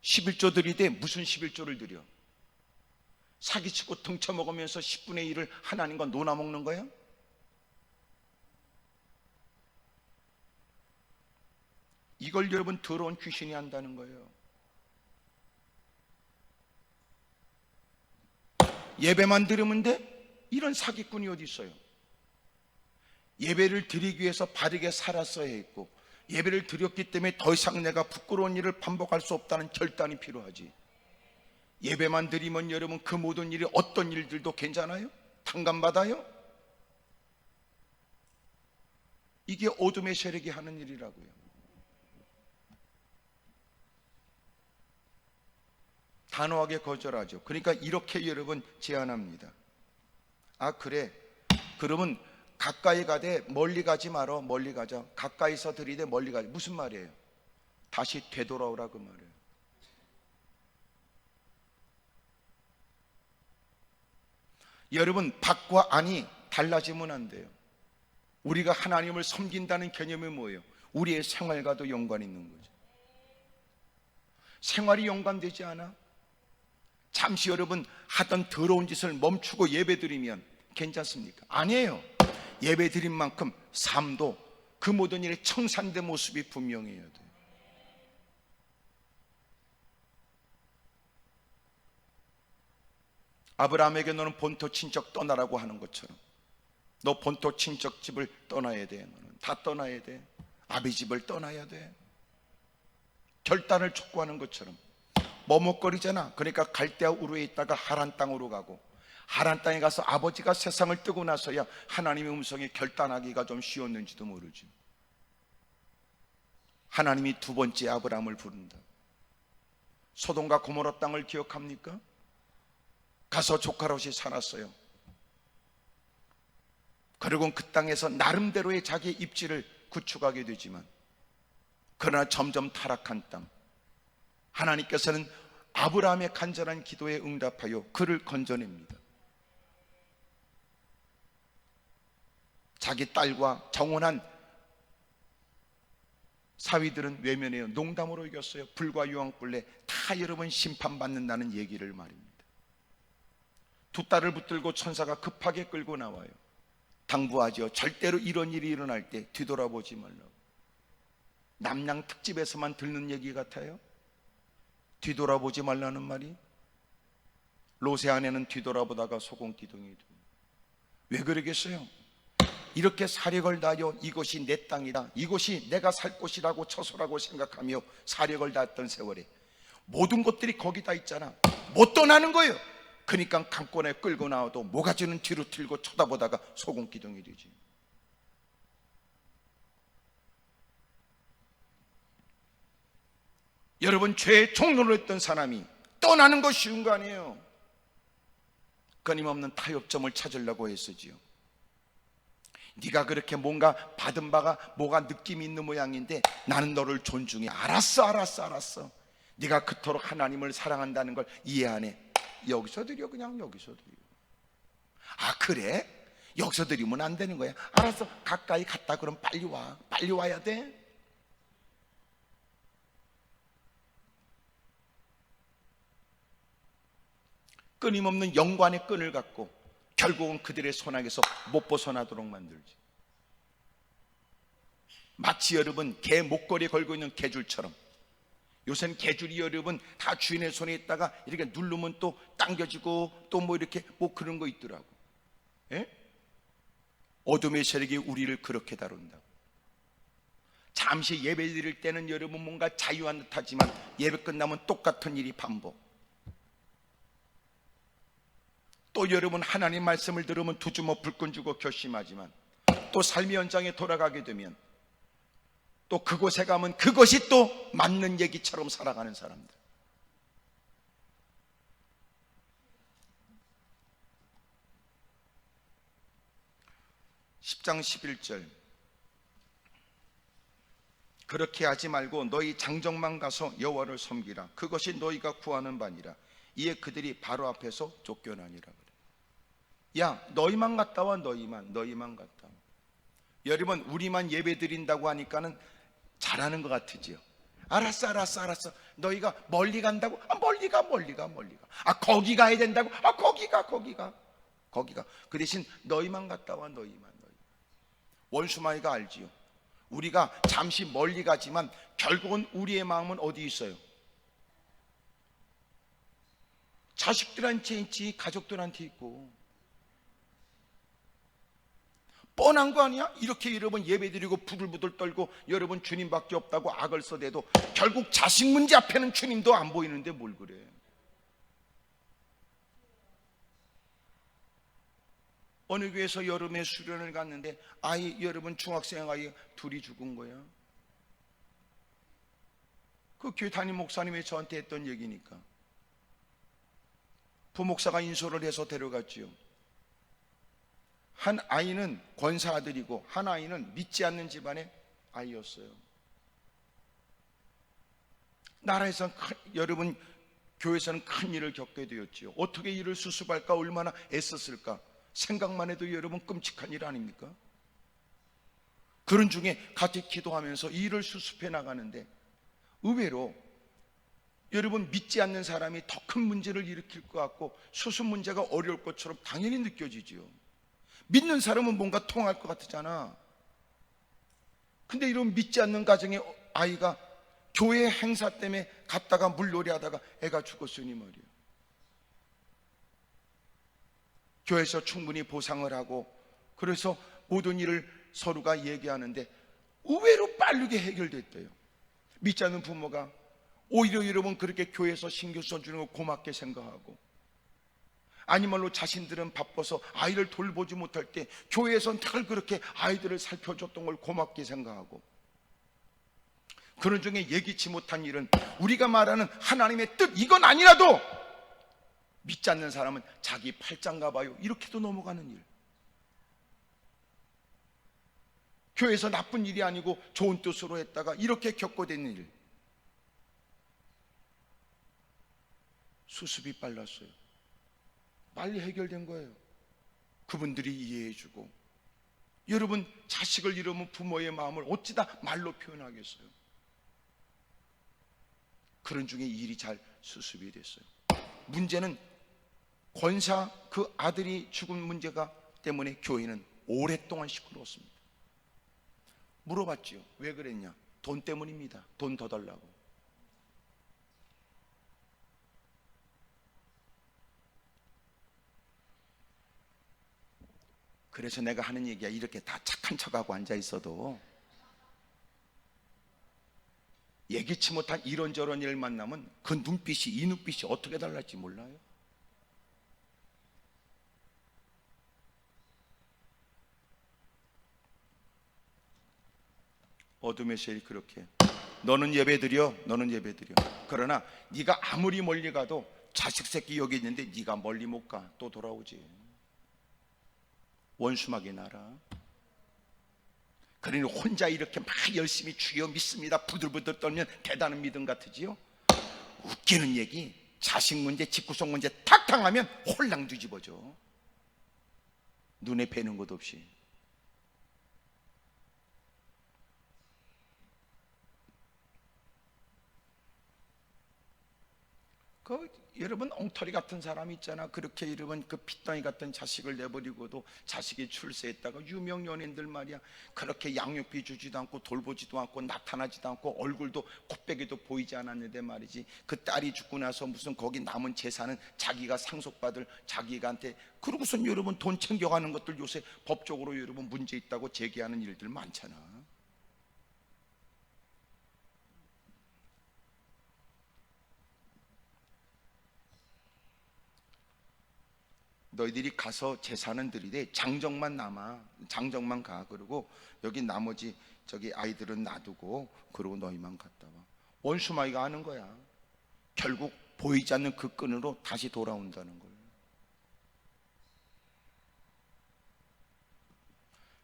11조 드리되 무슨 11조를 드려? 사기치고 등쳐먹으면서 10분의 1을 하나님과 논아먹는 거야? 이걸 여러분 더러운 귀신이 한다는 거예요. 예배만 드리면 돼? 이런 사기꾼이 어디 있어요? 예배를 드리기 위해서 바르게 살았어야 했고, 예배를 드렸기 때문에 더 이상 내가 부끄러운 일을 반복할 수 없다는 결단이 필요하지. 예배만 드리면 여러분 그 모든 일이 어떤 일들도 괜찮아요? 탕감받아요? 이게 어둠의 세력이 하는 일이라고요. 단호하게 거절하죠. 그러니까 이렇게 여러분 제안합니다. 아 그래, 그러면 가까이 가되 멀리 가지 말어. 멀리 가자. 가까이서 들이되 멀리 가자. 무슨 말이에요? 다시 되돌아오라 그 말이에요. 여러분 밖과 안이 달라지면 안 돼요. 우리가 하나님을 섬긴다는 개념이 뭐예요? 우리의 생활과도 연관이 있는 거죠. 생활이 연관되지 않아? 잠시 여러분 하던 더러운 짓을 멈추고 예배드리면 괜찮습니까? 아니에요. 예배드린 만큼 삶도 그 모든 일에 청산된 모습이 분명해야 돼요. 아브라함에게 너는 본토 친척 떠나라고 하는 것처럼 너 본토 친척 집을 떠나야 돼. 너는 다 떠나야 돼. 아비 집을 떠나야 돼. 결단을 촉구하는 것처럼 머뭇거리잖아. 그러니까 갈대아 우르에 있다가 하란 땅으로 가고, 하란 땅에 가서 아버지가 세상을 뜨고 나서야 하나님의 음성에 결단하기가 좀 쉬웠는지도 모르죠. 하나님이 두 번째 아브라함을 부른다. 소돔과 고모라 땅을 기억합니까? 가서 조카롯이 살았어요. 그리고 그 땅에서 나름대로의 자기의 입지를 구축하게 되지만, 그러나 점점 타락한 땅, 하나님께서는 아브라함의 간절한 기도에 응답하여 그를 건져냅니다. 자기 딸과 정혼한 사위들은 외면해요. 농담으로 이겼어요. 불과 유황불내 다 여러분 심판받는다는 얘기를 말입니다. 두 딸을 붙들고 천사가 급하게 끌고 나와요. 당부하죠. 절대로 이런 일이 일어날 때 뒤돌아보지 말라고. 남양 특집에서만 듣는 얘기 같아요. 뒤돌아보지 말라는 말이. 롯의 아내는 뒤돌아보다가 소금기둥이 됩니다. 왜 그러겠어요? 이렇게 사력을 다하여 이곳이 내 땅이다, 이곳이 내가 살 곳이라고 처소라고 생각하며 사력을 다했던 세월에 모든 것들이 거기다 있잖아. 못 떠나는 거예요. 그러니까 강권에 끌고 나와도 모가지는 뒤로 틀고 쳐다보다가 소금기둥이 되지. 여러분, 죄의 종로를 했던 사람이 떠나는 거 쉬운 거 아니에요. 끊임없는 타협점을 찾으려고 했었지요. 네가 그렇게 뭔가 받은 바가 뭐가 느낌이 있는 모양인데 나는 너를 존중해. 알았어. 네가 그토록 하나님을 사랑한다는 걸 이해 안 해. 여기서 드려. 그냥 여기서 드려. 아 그래? 여기서 드리면 안 되는 거야? 알았어. 가까이 갔다 그럼 빨리 와. 빨리 와야 돼. 끊임없는 연관의 끈을 갖고 결국은 그들의 손안에서 못 벗어나도록 만들지. 마치 여러분 개 목걸이에 걸고 있는 개줄처럼, 요새는 개줄이 여러분 다 주인의 손에 있다가 이렇게 누르면 또 당겨지고 또 뭐 이렇게 뭐 그런 거 있더라고. 예? 어둠의 세력이 우리를 그렇게 다룬다고. 잠시 예배 드릴 때는 여러분 뭔가 자유한 듯 하지만 예배 끝나면 똑같은 일이 반복. 또 여러분 하나님 말씀을 들으면 두 주먹 불끈 주고 결심하지만 또 삶의 현장에 돌아가게 되면 또 그곳에 가면 그것이 또 맞는 얘기처럼 살아가는 사람들. (10장 11절) 그렇게 하지 말고 너희 장정만 가서 여호와를 섬기라. 그것이 너희가 구하는 바니라. 이에 그들이 바로 앞에서 쫓겨나니라. 그래. 야 너희만 갔다 와. 너희만 갔다 와. 여러분 우리만 예배 드린다고 하니까는 잘하는 것 같으지요. 알았어. 너희가 멀리 간다고? 아 멀리 가. 아 거기 가야 된다고? 아 거기 가. 그 대신 너희만 갔다 와. 너희만. 원수마이가 알지요. 우리가 잠시 멀리 가지만 결국은 우리의 마음은 어디 있어요? 자식들한테 있지, 가족들한테 있고. 뻔한 거 아니야? 이렇게 여러분 예배드리고 부들부들 떨고 여러분 주님밖에 없다고 악을 써대도 결국 자식 문제 앞에는 주님도 안 보이는데 뭘 그래. 어느 교회에서 여름에 수련을 갔는데 여러분 중학생 아이 둘이 죽은 거야. 그 교회 담임 목사님이 저한테 했던 얘기니까. 부목사가 인솔을 해서 데려갔지요. 한 아이는 권사 아들이고 한 아이는 믿지 않는 집안의 아이였어요. 나라에서는 여러분 교회에서는 큰 일을 겪게 되었지요. 어떻게 이를 수습할까, 얼마나 애썼을까. 생각만 해도 여러분 끔찍한 일 아닙니까? 그런 중에 같이 기도하면서 일을 수습해 나가는데 의외로 여러분, 믿지 않는 사람이 더 큰 문제를 일으킬 것 같고 수습 문제가 어려울 것처럼 당연히 느껴지지요. 믿는 사람은 뭔가 통할 것 같잖아. 근데 이런 믿지 않는 가정의 아이가 교회 행사 때문에 갔다가 물놀이 하다가 애가 죽었으니 말이에요. 교회에서 충분히 보상을 하고 그래서 모든 일을 서로가 얘기하는데 의외로 빠르게 해결됐대요. 믿지 않는 부모가 오히려 여러분 그렇게 교회에서 신경 써주는 거 고맙게 생각하고, 아니말로 자신들은 바빠서 아이를 돌보지 못할 때 교회에서 늘 그렇게 아이들을 살펴줬던 걸 고맙게 생각하고, 그런 중에 예기치 못한 일은 우리가 말하는 하나님의 뜻 이건 아니라도 믿지 않는 사람은 자기 팔짱가 봐요 이렇게도 넘어가는 일. 교회에서 나쁜 일이 아니고 좋은 뜻으로 했다가 이렇게 겪어대는 일. 수습이 빨랐어요. 빨리 해결된 거예요. 그분들이 이해해주고. 여러분, 자식을 잃으면 부모의 마음을 어찌다 말로 표현하겠어요. 그런 중에 일이 잘 수습이 됐어요. 문제는 권사 그 아들이 죽은 문제가 때문에 교회는 오랫동안 시끄러웠습니다. 물어봤지요. 왜 그랬냐? 돈 때문입니다. 돈 더 달라고. 그래서 내가 하는 얘기야, 이렇게 다 착한 척하고 앉아 있어도 예기치 못한 이런저런 일 만나면 그 눈빛이, 이 눈빛이 어떻게 달랄지 몰라요. 어둠의 세일이 그렇게 너는 예배드려, 너는 예배드려. 그러나 네가 아무리 멀리 가도 자식 새끼 여기 있는데 네가 멀리 못 가. 또 돌아오지. 원수막이 나라. 그러니 혼자 이렇게 막 열심히 주여 믿습니다 부들부들 떨면 대단한 믿음 같으지요. 웃기는 얘기, 자식 문제, 집구석 문제 탁 당하면 홀랑 뒤집어져. 눈에 뵈는 것 없이. 여러분, 엉터리 같은 사람이 있잖아. 그렇게 여러분 그 핏덩이 같은 자식을 내버리고도 자식이 출세했다가 유명 연예인들 말이야, 그렇게 양육비 주지도 않고 돌보지도 않고 나타나지도 않고 얼굴도 콧배기도 보이지 않았는데 말이지, 그 딸이 죽고 나서 무슨 거기 남은 재산은 자기가 상속받을 자기한테, 그러고선 여러분 돈 챙겨가는 것들 요새 법적으로 여러분 문제 있다고 제기하는 일들 많잖아. 너희들이 가서 재산은 들이대, 장정만 남아, 장정만 가. 그리고 여기 나머지 저기 아이들은 놔두고 그러고 너희만 갔다 와. 원수마이가 하는 거야. 결국 보이지 않는 그 끈으로 다시 돌아온다는 거예요.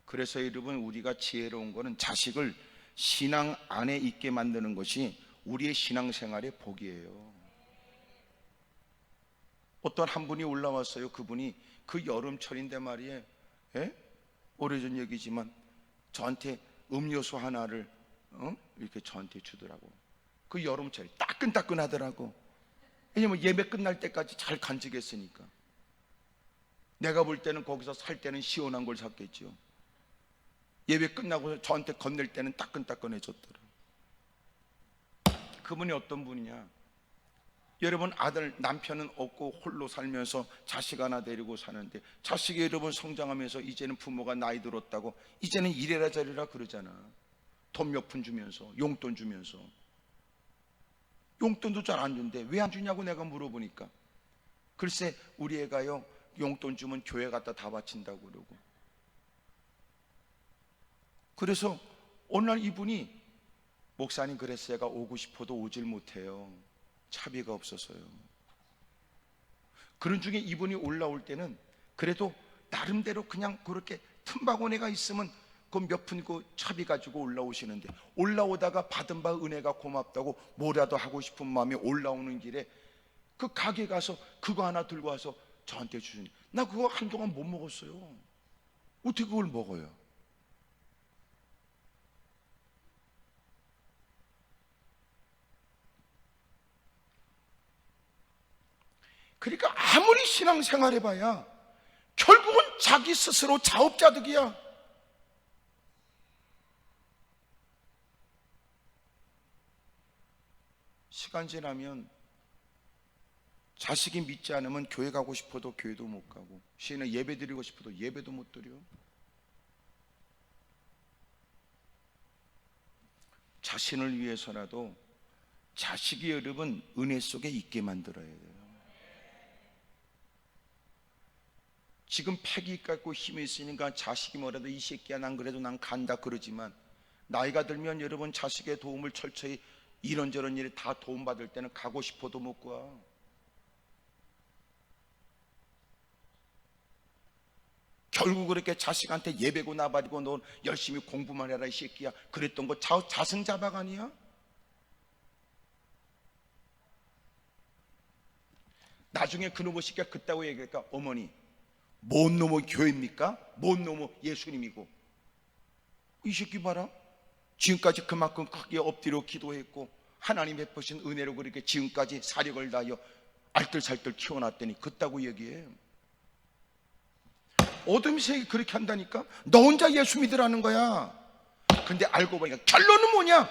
그래서 여러분, 우리가 지혜로운 거는 자식을 신앙 안에 있게 만드는 것이 우리의 신앙생활의 복이에요. 어떤 한 분이 올라왔어요. 그분이 그 여름철인데 말이에요, 오래전 얘기지만 저한테 음료수 하나를 이렇게 저한테 주더라고. 그 여름철이 따끈따끈하더라고. 왜냐면 예배 끝날 때까지 잘 간직했으니까. 내가 볼 때는 거기서 살 때는 시원한 걸 샀겠죠. 예배 끝나고 저한테 건넬 때는 따끈따끈해졌더라. 그분이 어떤 분이냐? 여러분, 아들 남편은 없고 홀로 살면서 자식 하나 데리고 사는데, 자식이 여러분 성장하면서 이제는 부모가 나이 들었다고 이제는 이래라 저래라 그러잖아. 돈 몇 푼 주면서, 용돈 주면서. 용돈도 잘 안 준대. 왜 안 주냐고 내가 물어보니까, 글쎄 우리 애가요 용돈 주면 교회 갖다 다 바친다고 그러고. 그래서 어느 날 이분이, 목사님 그래서 제가 오고 싶어도 오질 못해요. 차비가 없어서요. 그런 중에 이분이 올라올 때는 그래도 나름대로 그냥 그렇게 틈바구니가 있으면 그 몇 푼 그 차비 가지고 올라오시는데, 올라오다가 받은 바 은혜가 고맙다고 뭐라도 하고 싶은 마음이 올라오는 길에 그 가게 가서 그거 하나 들고 와서 저한테 주시니, 나 그거 한동안 못 먹었어요. 어떻게 그걸 먹어요? 그러니까 아무리 신앙생활 해봐야 결국은 자기 스스로 자업자득이야. 시간 지나면 자식이 믿지 않으면 교회 가고 싶어도 교회도 못 가고, 시인은 예배 드리고 싶어도 예배도 못 드려. 자신을 위해서라도 자식이 여러분 은혜 속에 있게 만들어야 돼요. 지금 패기 갖고 힘이 있으니까 자식이 뭐라도 이 새끼야 난 그래도 난 간다 그러지만, 나이가 들면 여러분 자식의 도움을 철저히 이런저런 일에 다 도움받을 때는 가고 싶어도 못 가. 결국 그렇게 자식한테 예배고 나발이고 너 열심히 공부만 해라 이 새끼야 그랬던 거 자승자박 아니야? 나중에 그놈의 새끼가 그따고 얘기할까? 어머니 뭔 놈의 교회입니까? 뭔 놈의 예수님이고, 이 새끼 봐라, 지금까지 그만큼 크게 엎드려 기도했고 하나님 베푸신 은혜로 그렇게 지금까지 사력을 다하여 알뜰살뜰 키워놨더니 그따고 얘기해. 어둠 세계 그렇게 한다니까? 너 혼자 예수 믿으라는 거야. 근데 알고 보니까 결론은 뭐냐?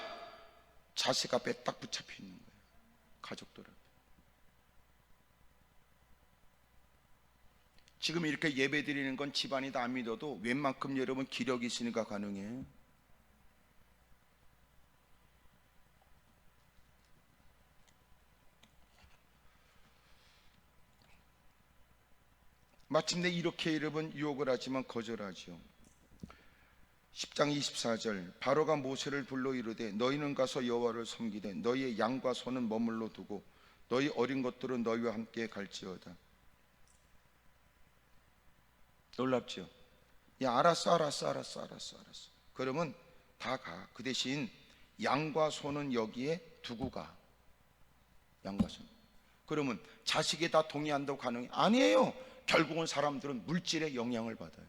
자식 앞에 딱 붙잡혀 있는 거야. 가족들은 지금 이렇게 예배 드리는 건 집안이 다 안 믿어도 웬만큼 여러분 기력이 있으니까 가능해. 마침내 이렇게 여러분 유혹을 하지만 거절하죠. 10장 24절, 바로가 모세를 불러 이르되 너희는 가서 여호와를 섬기되 너희의 양과 소는 머물러 두고 너희 어린 것들은 너희와 함께 갈지어다. 놀랍죠? 야, 알았어. 그러면 다 가. 그 대신 양과 소는 여기에 두고 가. 양과 소. 그러면 자식이 다 동의한다고 가능해? 아니에요. 결국은 사람들은 물질의 영향을 받아요.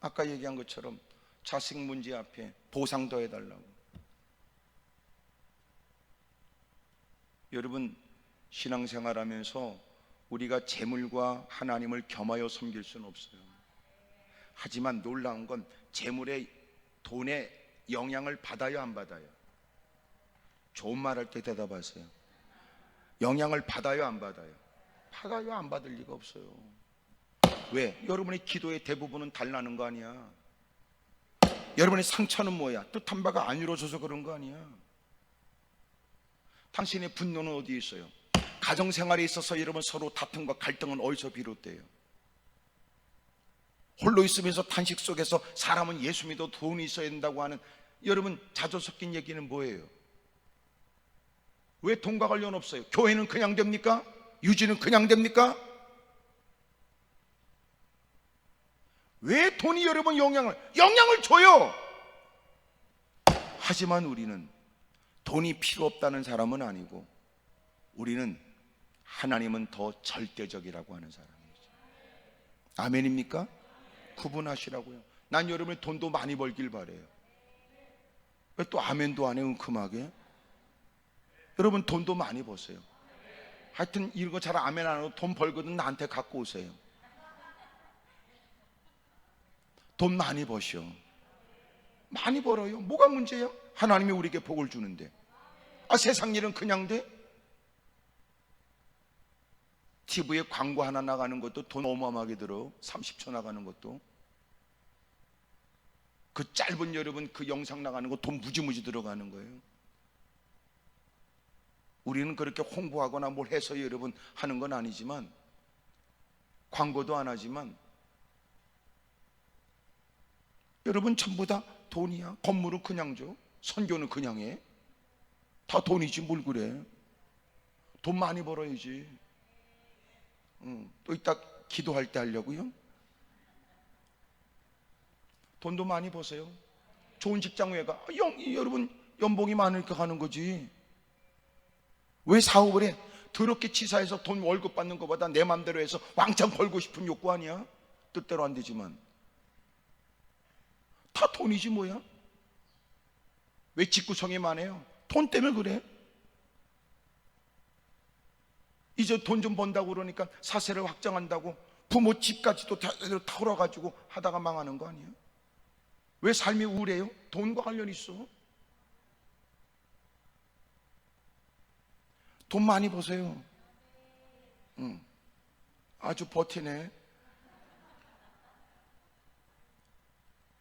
아까 얘기한 것처럼 자식 문제 앞에 보상 더 해달라고. 여러분 신앙생활하면서 우리가 재물과 하나님을 겸하여 섬길 수는 없어요. 하지만 놀라운 건 재물의 돈의 영향을 받아요, 안 받아요? 좋은 말 할 때 대답하세요. 영향을 받아요, 안 받아요? 받아요. 안 받을 리가 없어요. 왜? 여러분의 기도의 대부분은 달라는 거 아니야. 여러분의 상처는 뭐야? 뜻한 바가 안 이루어져서 그런 거 아니야. 당신의 분노는 어디에 있어요? 가정생활에 있어서 여러분 서로 다툼과 갈등은 어디서 비롯돼요? 홀로 있으면서 탄식 속에서 사람은 예수 믿어 돈이 있어야 된다고 하는 여러분 자조 섞인 얘기는 뭐예요? 왜 돈과 관련 없어요? 교회는 그냥 됩니까? 유지는 그냥 됩니까? 왜 돈이 여러분 영향을 줘요? 하지만 우리는 돈이 필요 없다는 사람은 아니고, 우리는 하나님은 더 절대적이라고 하는 사람이죠. 아멘입니까? 구분하시라고요. 난 여러분이 돈도 많이 벌길 바래요. 왜 또 아멘도 안 해, 은큼하게? 여러분 돈도 많이 버세요. 하여튼 이거 잘 아멘 안 하고 돈 벌거든 나한테 갖고 오세요. 돈 많이 버셔. 많이 벌어요. 뭐가 문제야? 하나님이 우리에게 복을 주는데. 세상 일은 그냥 돼? TV에 광고 하나 나가는 것도 돈 어마어마하게 들어. 30초 나가는 것도. 그 짧은 여러분 그 영상 나가는 거 돈 무지무지 들어가는 거예요. 우리는 그렇게 홍보하거나 뭘 해서 여러분 하는 건 아니지만, 광고도 안 하지만, 여러분 전부 다 돈이야. 건물은 그냥 줘. 선교는 그냥 해. 다 돈이지 뭘 그래. 돈 많이 벌어야지. 또 이따 기도할 때 하려고요? 돈도 많이 버세요. 좋은 직장 왜 가? 여러분 연봉이 많으니까 가는 거지. 왜 사업을 해? 더럽게 치사해서 돈 월급 받는 것보다 내 맘대로 해서 왕창 벌고 싶은 욕구 아니야? 뜻대로 안 되지만 다 돈이지 뭐야? 왜 직구성이 많아요? 돈 때문에 그래. 이제 돈 좀 번다고 그러니까 사세를 확장한다고 부모 집까지도 다 털어가지고 하다가 망하는 거 아니에요? 왜 삶이 우울해요? 돈과 관련이 있어. 돈 많이 버세요. 아주 버티네.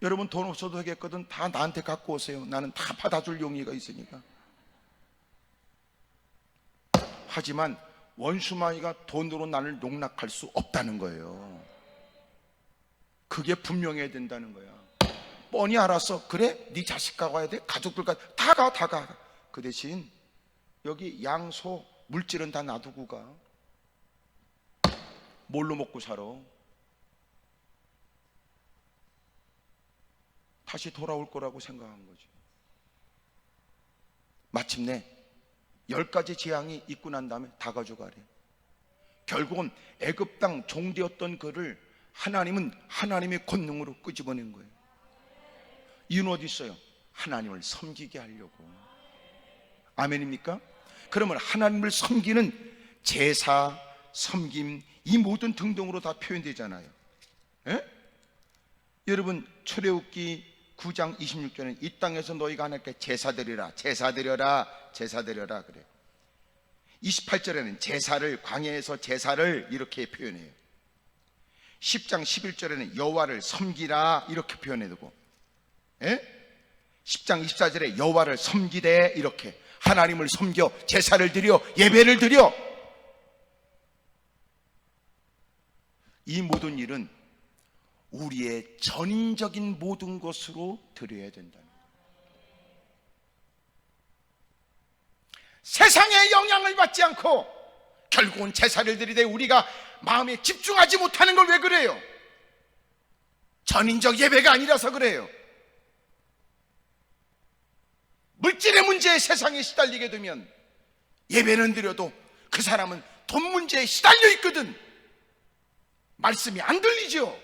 여러분 돈 없어도 되겠거든. 다 나한테 갖고 오세요. 나는 다 받아줄 용의가 있으니까. 하지만 원수마귀가 돈으로 나를 농락할 수 없다는 거예요. 그게 분명해야 된다는 거야. 뻔히 알았어. 그래? 네 자식과 가야 돼? 가족들과 다 가. 그 대신 여기 양소 물질은 다 놔두고 가. 뭘로 먹고 살아? 다시 돌아올 거라고 생각한 거지. 마침내 10가지 재앙이 있고 난 다음에 다 가져가래. 결국은 애굽 땅 종되었던 그를 하나님은 하나님의 권능으로 끄집어낸 거예요. 이유는 어디 있어요? 하나님을 섬기게 하려고. 아멘입니까? 그러면 하나님을 섬기는 제사, 섬김, 이 모든 등등으로 다 표현되잖아요. 에? 여러분 출애굽기 9장 26절에는 이 땅에서 너희가 하나님께 제사 드리라 그래. 28절에는 제사를, 광야에서 제사를 이렇게 표현해요. 10장 11절에는 여호와를 섬기라 이렇게 표현해두고, 10장 24절에 여호와를 섬기되 이렇게 하나님을 섬겨 제사를 드려 예배를 드려. 이 모든 일은 우리의 전인적인 모든 것으로 드려야 된다는 거예요. 세상의 영향을 받지 않고 결국은 제사를 드리되 우리가 마음에 집중하지 못하는 걸 왜 그래요? 전인적 예배가 아니라서 그래요. 물질의 문제에 세상에 시달리게 되면 예배는 드려도 그 사람은 돈 문제에 시달려 있거든. 말씀이 안 들리죠.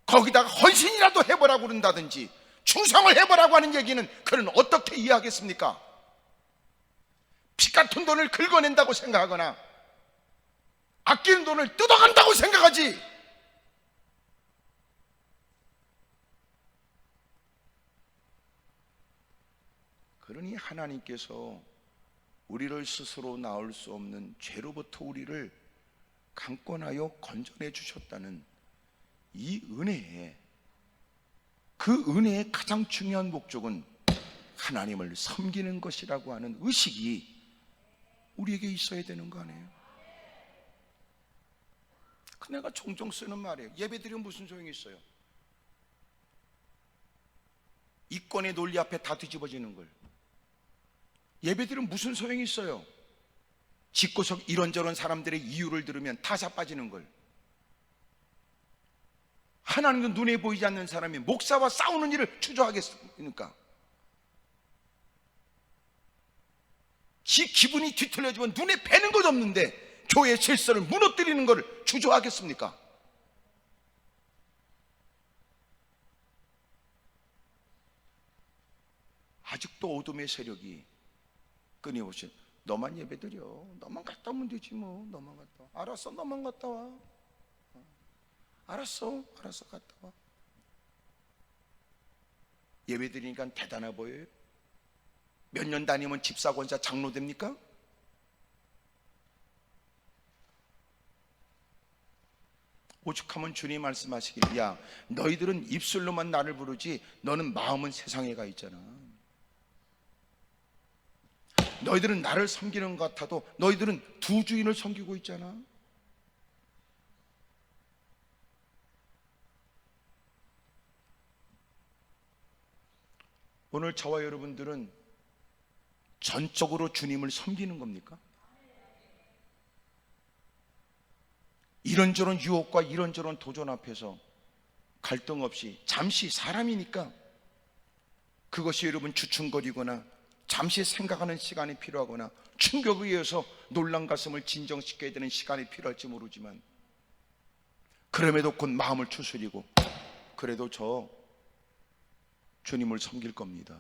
거기다가 헌신이라도 해보라고 그런다든지 충성을 해보라고 하는 얘기는 그는 어떻게 이해하겠습니까? 피 같은 돈을 긁어낸다고 생각하거나 아끼는 돈을 뜯어간다고 생각하지. 그러니 하나님께서 우리를 스스로 나올 수 없는 죄로부터 우리를 강권하여 건져내 주셨다는 이 은혜에, 그 은혜의 가장 중요한 목적은 하나님을 섬기는 것이라고 하는 의식이 우리에게 있어야 되는 거 아니에요? 그 내가 종종 쓰는 말이에요. 예배드리면 무슨 소용이 있어요? 이권의 논리 앞에 다 뒤집어지는 걸. 예배드리면 무슨 소용이 있어요? 집구석 이런저런 사람들의 이유를 들으면 다 자빠지는 걸. 하나님도 눈에 보이지 않는 사람이 목사와 싸우는 일을 추조하겠습니까? 지 기분이 뒤틀려지면 눈에 뵈는 것 없는데 교회 질서를 무너뜨리는 것을 추조하겠습니까? 아직도 어둠의 세력이 끊임없이 너만 예배드려, 너만 갔다 오면 되지 뭐, 너만 갔다 와. 알았어, 너만 갔다 와. 알았어 갔다 와. 예배드리니까 대단해 보여요? 몇 년 다니면 집사, 권사, 장로 됩니까? 오죽하면 주님 말씀하시길, 야 너희들은 입술로만 나를 부르지 너는 마음은 세상에 가 있잖아. 너희들은 나를 섬기는 것 같아도 너희들은 두 주인을 섬기고 있잖아. 오늘 저와 여러분들은 전적으로 주님을 섬기는 겁니까? 이런저런 유혹과 이런저런 도전 앞에서 갈등 없이 잠시 사람이니까 그것이 여러분 주춤거리거나 잠시 생각하는 시간이 필요하거나 충격에 의해서 놀란 가슴을 진정시켜야 되는 시간이 필요할지 모르지만 그럼에도 곧 마음을 추스리고 그래도 저 주님을 섬길 겁니다.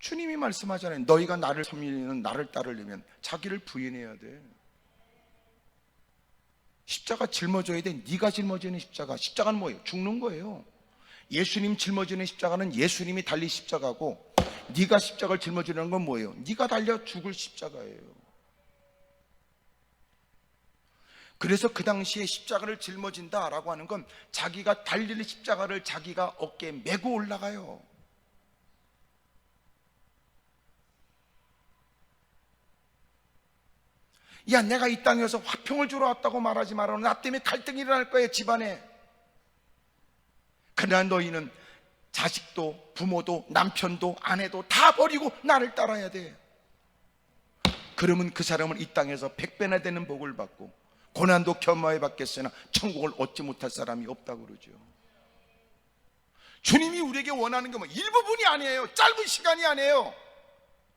주님이 말씀하잖아요. 너희가 나를 섬기는, 나를 따르려면 자기를 부인해야 돼. 십자가 짊어져야 돼. 네가 짊어지는 십자가. 십자가는 뭐예요? 죽는 거예요. 예수님 짊어지는 십자가는 예수님이 달린 십자가고, 네가 십자가를 짊어지는 건 뭐예요? 네가 달려 죽을 십자가예요. 그래서 그 당시에 십자가를 짊어진다라고 하는 건 자기가 달릴 십자가를 자기가 어깨에 메고 올라가요. 야, 내가 이 땅에서 화평을 주러 왔다고 말하지 마라. 나 때문에 갈등이 일어날 거야, 집안에. 그러나 너희는 자식도 부모도 남편도 아내도 다 버리고 나를 따라야 돼. 그러면 그 사람은 이 땅에서 100배나 되는 복을 받고 고난도 겸허히 받겠으나 천국을 얻지 못할 사람이 없다고 그러죠. 주님이 우리에게 원하는 게 뭐 일부분이 아니에요. 짧은 시간이 아니에요.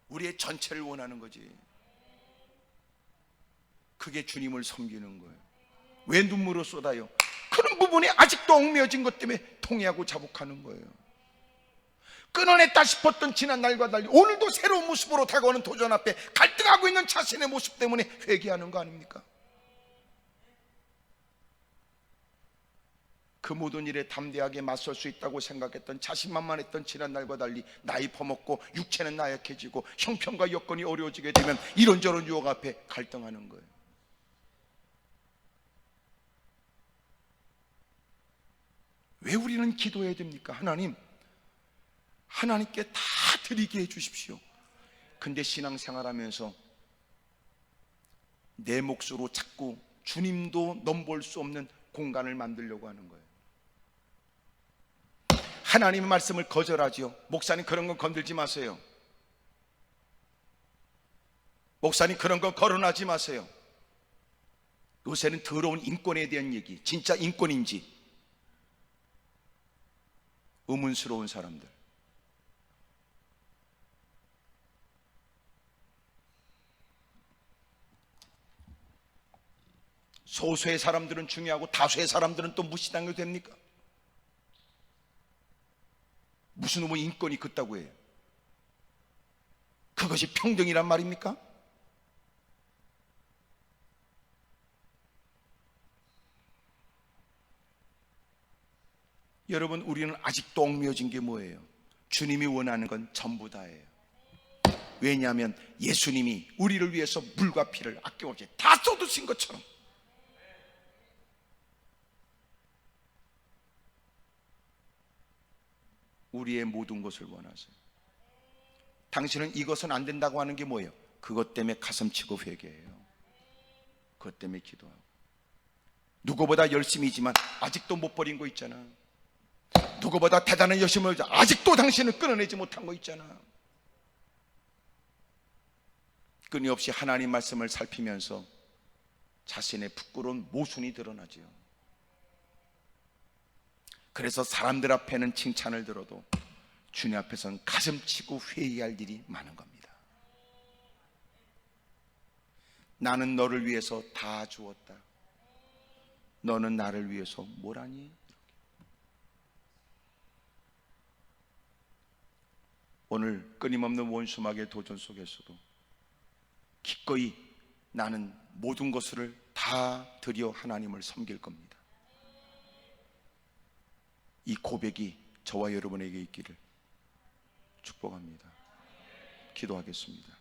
우리의 전체를 원하는 거지. 그게 주님을 섬기는 거예요. 왜 눈물을 쏟아요? 그런 부분에 아직도 얽매여진 것 때문에 통회하고 자복하는 거예요. 끊어냈다 싶었던 지난 날과 달리 오늘도 새로운 모습으로 다가오는 도전 앞에 갈등하고 있는 자신의 모습 때문에 회개하는 거 아닙니까? 그 모든 일에 담대하게 맞설 수 있다고 생각했던, 자신만만했던 지난 날과 달리 나이 퍼먹고 육체는 나약해지고 형편과 여건이 어려워지게 되면 이런저런 유혹 앞에 갈등하는 거예요. 왜 우리는 기도해야 됩니까? 하나님께 다 드리게 해주십시오. 근데 신앙생활하면서 내 몫으로 자꾸 주님도 넘볼 수 없는 공간을 만들려고 하는 거예요. 하나님의 말씀을 거절하지요. 목사님 그런 건 건들지 마세요. 목사님 그런 건 거론하지 마세요. 요새는 더러운 인권에 대한 얘기, 진짜 인권인지 의문스러운 사람들. 소수의 사람들은 중요하고 다수의 사람들은 또 무시당해도 됩니까? 무슨 놈의 인권이 그따구 해요? 그것이 평등이란 말입니까? 여러분, 우리는 아직도 얽매여진 게 뭐예요? 주님이 원하는 건 전부 다예요. 왜냐하면 예수님이 우리를 위해서 물과 피를 아낌없이 다 쏟으신 것처럼 우리의 모든 것을 원하세요. 당신은 이것은 안 된다고 하는 게 뭐예요? 그것 때문에 가슴치고 회개해요. 그것 때문에 기도하고. 누구보다 열심히지만 아직도 못 버린 거 있잖아. 누구보다 대단한 열심을 아직도 당신은 끊어내지 못한 거 있잖아. 끊임없이 하나님 말씀을 살피면서 자신의 부끄러운 모순이 드러나지요. 그래서 사람들 앞에는 칭찬을 들어도 주님 앞에서는 가슴치고 회의할 일이 많은 겁니다. 나는 너를 위해서 다 주었다. 너는 나를 위해서 뭘 하니? 오늘 끊임없는 원수막의 도전 속에서도 기꺼이 나는 모든 것을 다 드려 하나님을 섬길 겁니다. 이 고백이 저와 여러분에게 있기를 축복합니다. 기도하겠습니다.